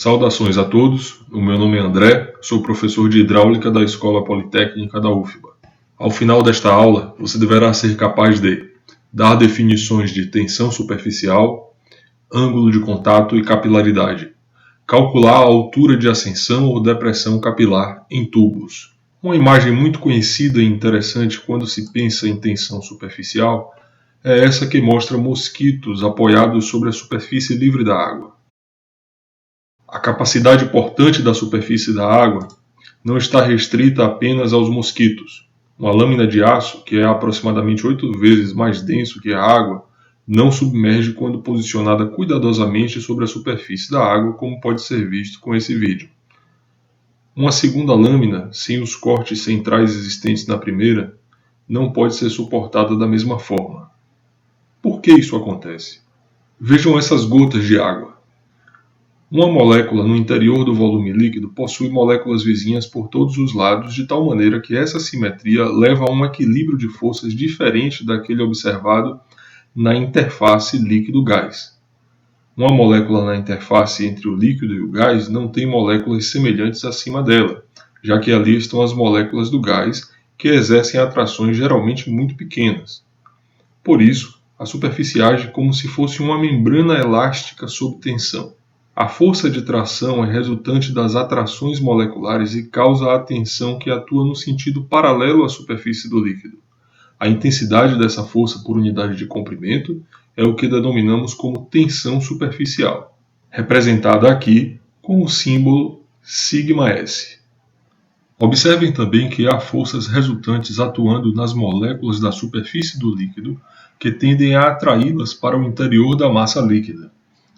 Saudações a todos, o meu nome é André, sou professor de Hidráulica da Escola Politécnica da UFBA. Ao final desta aula, você deverá ser capaz de dar definições de tensão superficial, ângulo de contato e capilaridade, calcular a altura de ascensão ou depressão capilar em tubos. Uma imagem muito conhecida e interessante quando se pensa em tensão superficial é essa que mostra mosquitos apoiados sobre a superfície livre da água. A capacidade portante da superfície da água não está restrita apenas aos mosquitos. Uma lâmina de aço, que é aproximadamente 8 vezes mais denso que a água, não submerge quando posicionada cuidadosamente sobre a superfície da água, como pode ser visto com esse vídeo. Uma segunda lâmina, sem os cortes centrais existentes na primeira, não pode ser suportada da mesma forma. Por que isso acontece? Vejam essas gotas de água. Uma molécula no interior do volume líquido possui moléculas vizinhas por todos os lados, de tal maneira que essa simetria leva a um equilíbrio de forças diferente daquele observado na interface líquido-gás. Uma molécula na interface entre o líquido e o gás não tem moléculas semelhantes acima dela, já que ali estão as moléculas do gás que exercem atrações geralmente muito pequenas. Por isso, a superfície age como se fosse uma membrana elástica sob tensão. A força de tração é resultante das atrações moleculares e causa a tensão que atua no sentido paralelo à superfície do líquido. A intensidade dessa força por unidade de comprimento é o que denominamos como tensão superficial, representada aqui com o símbolo σS. Observem também que há forças resultantes atuando nas moléculas da superfície do líquido que tendem a atraí-las para o interior da massa líquida.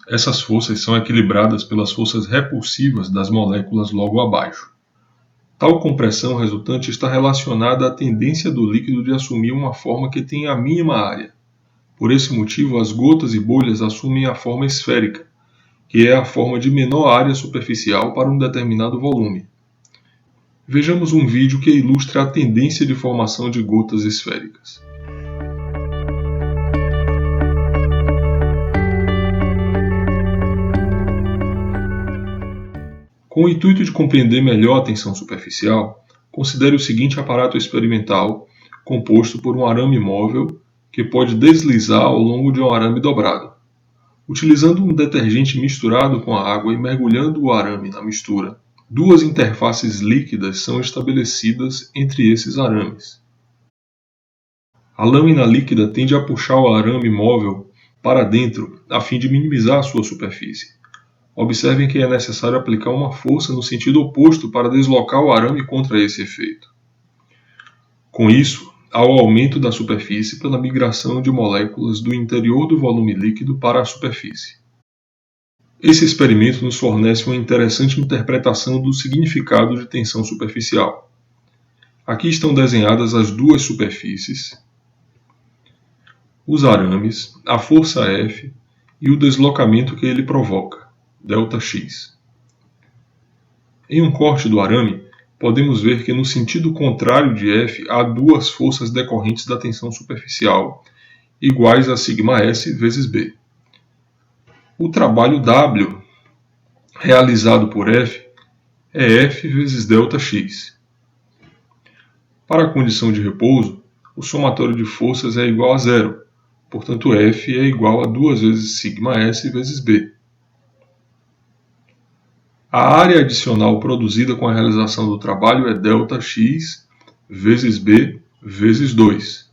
Essas forças são equilibradas pelas forças repulsivas das moléculas logo abaixo. Tal compressão resultante está relacionada à tendência do líquido de assumir uma forma que tenha a mínima área. Por esse motivo, as gotas e bolhas assumem a forma esférica, que é a forma de menor área superficial para um determinado volume. Vejamos um vídeo que ilustra a tendência de formação de gotas esféricas. Com o intuito de compreender melhor a tensão superficial, considere o seguinte aparato experimental composto por um arame móvel que pode deslizar ao longo de um arame dobrado. Utilizando um detergente misturado com a água e mergulhando o arame na mistura, duas interfaces líquidas são estabelecidas entre esses arames. A lâmina líquida tende a puxar o arame móvel para dentro a fim de minimizar a sua superfície. Observem que é necessário aplicar uma força no sentido oposto para deslocar o arame contra esse efeito. Com isso, há o aumento da superfície pela migração de moléculas do interior do volume líquido para a superfície. Esse experimento nos fornece uma interessante interpretação do significado de tensão superficial. Aqui estão desenhadas as duas superfícies, os arames, a força F e o deslocamento que ele provoca, ΔX. Em um corte do arame, podemos ver que no sentido contrário de F há duas forças decorrentes da tensão superficial, iguais a σS vezes B. O trabalho W realizado por F é F vezes ΔX. Para a condição de repouso, o somatório de forças é igual a zero, portanto F é igual a 2 vezes σS vezes B. A área adicional produzida com a realização do trabalho é ΔX vezes B vezes 2.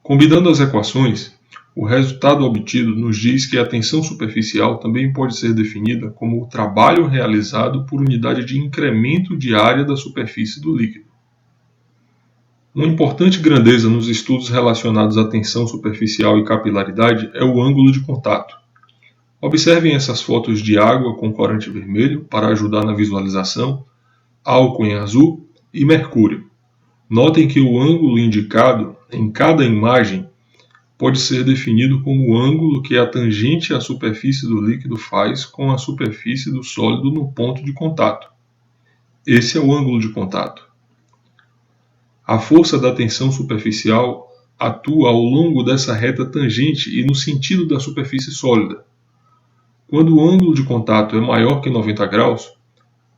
Combinando as equações, o resultado obtido nos diz que a tensão superficial também pode ser definida como o trabalho realizado por unidade de incremento de área da superfície do líquido. Uma importante grandeza nos estudos relacionados à tensão superficial e capilaridade é o ângulo de contato. Observem essas fotos de água com corante vermelho para ajudar na visualização, álcool em azul e mercúrio. Notem que o ângulo indicado em cada imagem pode ser definido como o ângulo que a tangente à superfície do líquido faz com a superfície do sólido no ponto de contato. Esse é o ângulo de contato. A força da tensão superficial atua ao longo dessa reta tangente e no sentido da superfície sólida. Quando o ângulo de contato é maior que 90 graus,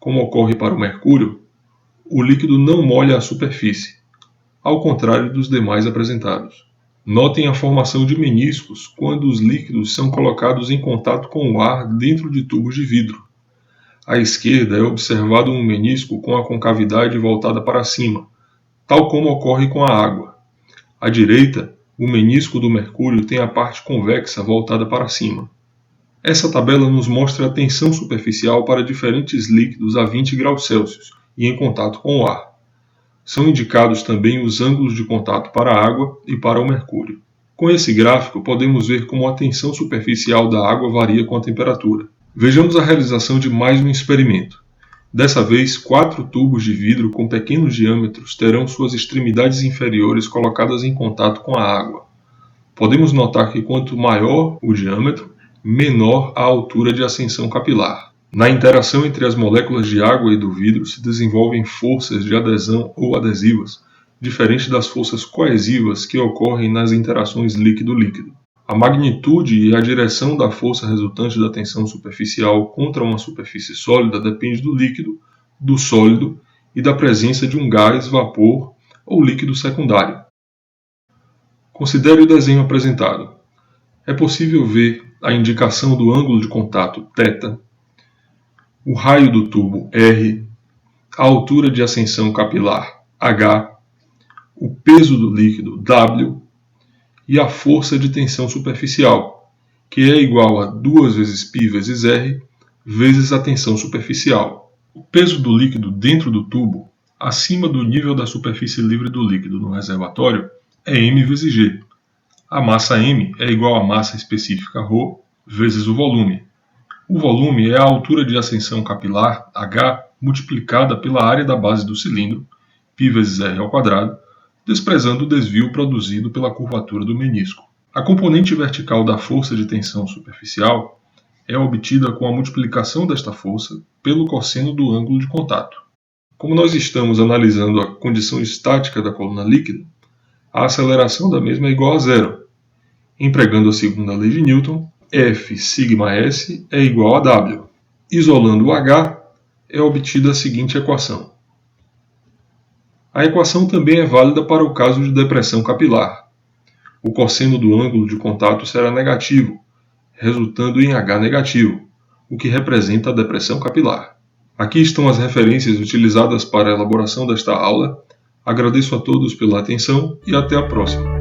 como ocorre para o mercúrio, o líquido não molha a superfície, ao contrário dos demais apresentados. Notem a formação de meniscos quando os líquidos são colocados em contato com o ar dentro de tubos de vidro. À esquerda é observado um menisco com a concavidade voltada para cima, tal como ocorre com a água. À direita, o menisco do mercúrio tem a parte convexa voltada para cima. Essa tabela nos mostra a tensão superficial para diferentes líquidos a 20 graus Celsius e em contato com o ar. São indicados também os ângulos de contato para a água e para o mercúrio. Com esse gráfico, podemos ver como a tensão superficial da água varia com a temperatura. Vejamos a realização de mais um experimento. Dessa vez, 4 tubos de vidro com pequenos diâmetros terão suas extremidades inferiores colocadas em contato com a água. Podemos notar que quanto maior o diâmetro, menor a altura de ascensão capilar. Na interação entre as moléculas de água e do vidro se desenvolvem forças de adesão ou adesivas, diferente das forças coesivas que ocorrem nas interações líquido-líquido. A magnitude e a direção da força resultante da tensão superficial contra uma superfície sólida depende do líquido, do sólido e da presença de um gás, vapor ou líquido secundário. Considere o desenho apresentado. É possível ver a indicação do ângulo de contato θ, o raio do tubo R, a altura de ascensão capilar H, o peso do líquido W e a força de tensão superficial, que é igual a 2 vezes π vezes R vezes a tensão superficial. O peso do líquido dentro do tubo, acima do nível da superfície livre do líquido no reservatório, é m vezes g. A massa m é igual à massa específica ρ vezes o volume. O volume é a altura de ascensão capilar, H, multiplicada pela área da base do cilindro, π vezes r ao quadrado, desprezando o desvio produzido pela curvatura do menisco. A componente vertical da força de tensão superficial é obtida com a multiplicação desta força pelo cosseno do ângulo de contato. Como nós estamos analisando a condição estática da coluna líquida, a aceleração da mesma é igual a zero. Empregando a segunda lei de Newton, F sigma S é igual a W. Isolando o H, é obtida a seguinte equação. A equação também é válida para o caso de depressão capilar. O cosseno do ângulo de contato será negativo, resultando em H negativo, o que representa a depressão capilar. Aqui estão as referências utilizadas para a elaboração desta aula. Agradeço a todos pela atenção e até a próxima.